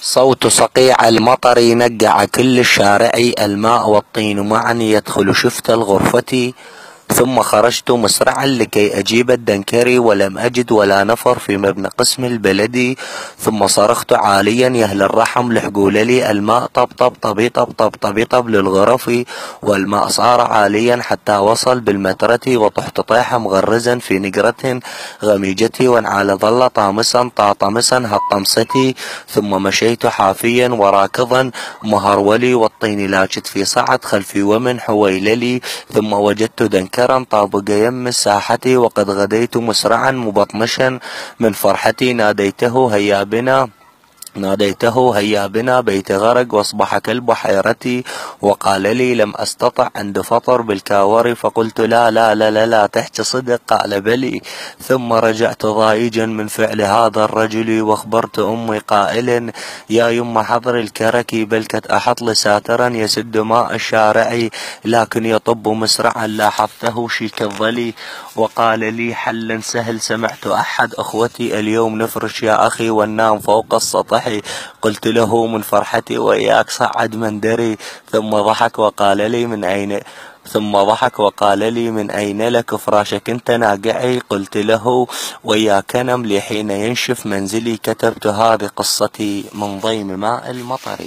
صوت صقيع المطر نقع كل الشارع، الماء والطين معا يدخل شفت الغرفة. ثم خرجت مسرعا لكي أجيب الدنكري، ولم أجد ولا نفر في مبنى قسم البلدي. ثم صرخت عاليا يا أهل الرحم لحقوا لي الماء، طب طب طبي طب طب طبي طب للغرف. والماء صار عاليا حتى وصل بالمترة، وطحت طيحا مغرزا في نقرة غميجتي، وانعال ظل طامسا طاطمسا هالطمستي. ثم مشيت حافيا وراكضا مهرولي، والطين لاجت في صعد خلفي ومن حويللي. ثم وجدت دنكرا طابق يم الساحة، وقد غديت مسرعا مبطمشا من فرحتي. ناديته هيا بنا بيت غرق واصبح كالبحيرة. وقال لي لم أستطع عند فطر بالكاور، فقلت لا لا لا لا, لا تحكي صدق. قال بلي. ثم رجعت ضائجا من فعل هذا الرجل، واخبرت أمي قائلا يا يم حضر الكرك، بل كت أحط لساترا يسد ماء الشارع، لكن يطب مسرعا لاحظته شيك الظلي. وقال لي حلا سهل، سمعت أحد أخوتي اليوم نفرش يا أخي وننام فوق السطح. قلت له من فرحتي وإياك صعد من دري. ثم ضحك وقال لي من أين لك فراشك أنت ناقعي. قلت له وياك نملي حين ينشف منزلي، كتبت هذه قصتي من ضيم ماء المطر.